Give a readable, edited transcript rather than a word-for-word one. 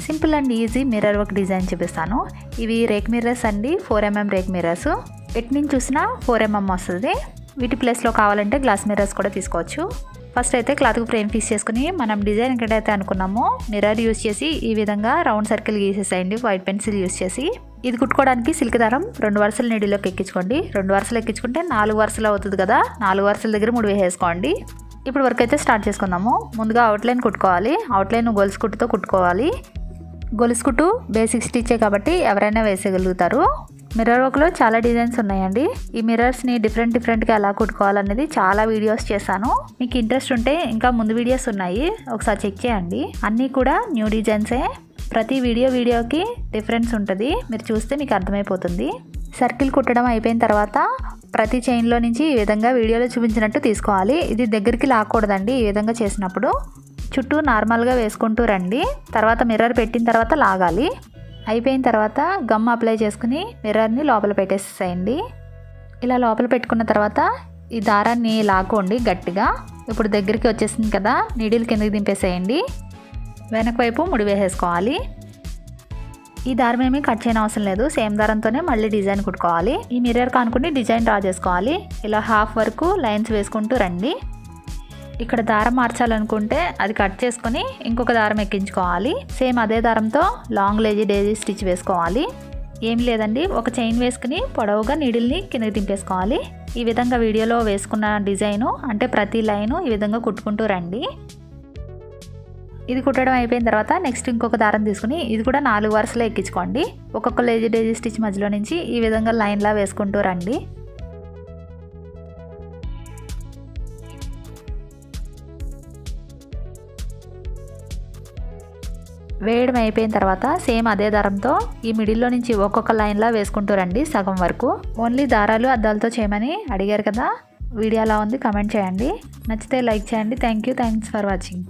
Simple and easy mirror work design చూపిస్తాను. ఇవి rake mirrors అండి, 4mm రేక్ మిర్రర్స్. ఎటు నుంచి చూసినా 4mm వస్తుంది. వీటి ప్లేస్లో కావాలంటే గ్లాస్ మిర్రర్స్ కూడా తీసుకోవచ్చు. ఫస్ట్ అయితే క్లాత్కు ఫ్రేమ్ ఫిక్స్ చేసుకుని మనం డిజైన్ ఎక్కడైతే అనుకున్నామో మిర్రర్ యూస్ చేసి ఈ విధంగా రౌండ్ సర్కిల్ గీసేసేయండి వైట్ పెన్సిల్ యూస్ చేసి. ఇది కుట్టుకోవడానికి సిల్క్ దారం 2 వరుసల నీడిలోకి ఎక్కించుకోండి. 2 వరుసలు ఎక్కించుకుంటే 4 వరుసలు అవుతుంది కదా, 4 వరుసల దగ్గర 3 వేసేసుకోండి. ఇప్పుడు వర్క్ అయితే స్టార్ట్ చేసుకుందాము. ముందుగా అవుట్లైన్ కుట్టుకోవాలి. అవుట్లైన్ గొలుసు కుట్టుతో కుట్టుకోవాలి. గొలుసు కుట్టు బేసిక్ స్టిచ్చే కాబట్టి ఎవరైనా వేసేయగలుగుతారు. మిర్రర్ వర్క్లో చాలా డిజైన్స్ ఉన్నాయండి. ఈ మిర్రర్స్ని డిఫరెంట్గా ఎలా కుట్టుకోవాలనేది చాలా వీడియోస్ చేశాను. మీకు ఇంట్రెస్ట్ ఉంటే ఇంకా ముందు వీడియోస్ ఉన్నాయి, ఒకసారి చెక్ చేయండి. అన్నీ కూడా న్యూ డిజైన్సే. ప్రతి వీడియోకి డిఫరెన్స్ ఉంటుంది, మీరు చూస్తే మీకు అర్థమైపోతుంది. సర్కిల్ కుట్టడం అయిపోయిన తర్వాత ప్రతి చైన్లో నుంచి ఈ విధంగా వీడియోలో చూపించినట్టు తీసుకోవాలి. ఇది దగ్గరికి లాక్కూడదండి. ఈ విధంగా చేసినప్పుడు చుట్టూ నార్మల్గా వేసుకుంటూ రండి. తర్వాత మిర్రర్ పెట్టిన తర్వాత లాగాలి. అయిపోయిన తర్వాత గమ్ అప్లై చేసుకుని మిర్రర్ని లోపల పెట్టేసేయండి. ఇలా లోపల పెట్టుకున్న తర్వాత ఈ దారాన్ని లాక్కోండి గట్టిగా. ఇప్పుడు దగ్గరికి వచ్చేసింది కదా, నీడిల్ కిందకి దింపేసేయండి. వెనక వైపు ముడి వేసేసుకోవాలి. ఈ దారం ఏమీ కట్ చేయని అవసరం లేదు, సేమ్ దారంతోనే మళ్ళీ డిజైన్ కుట్టుకోవాలి. ఈ మిర్రర్ కానుకుని డిజైన్ డ్రా చేసుకోవాలి. ఇలా హాఫ్ వరకు లైన్స్ వేసుకుంటూ రండి. ఇక్కడ దారం మార్చాలనుకుంటే అది కట్ చేసుకొని ఇంకొక దారం ఎక్కించుకోవాలి. సేమ్ అదే దారంతో లాంగ్ లేజీ డేజీ స్టిచ్ వేసుకోవాలి. ఏం లేదండి, ఒక చైన్ వేసుకుని పొడవుగా నీడిల్ని కిందకి దింపేసుకోవాలి. ఈ విధంగా వీడియోలో వేసుకున్న డిజైను అంటే ప్రతి లైను ఈ విధంగా కుట్టుకుంటూ రండి. ఇది కుట్టడం అయిపోయిన తర్వాత నెక్స్ట్ ఇంకొక దారం తీసుకుని ఇది కూడా 4 వరుసలో ఎక్కించుకోండి. ఒక్కొక్క లేజీ డేజీ స్టిచ్ మధ్యలో నుంచి ఈ విధంగా లైన్లా వేసుకుంటూ రండి. వేయడం అయిపోయిన తర్వాత సేమ్ అదే దారంతో ఈ మిడిల్లో నుంచి ఒక్కొక్క లైన్లా వేసుకుంటూ రండి సగం వరకు. ఓన్లీ దారాలు అద్దాలతో చేయమని అడిగారు కదా, వీడియో ఎలా ఉంది కమెంట్ చేయండి. నచ్చితే లైక్ చేయండి. Thanks for watching.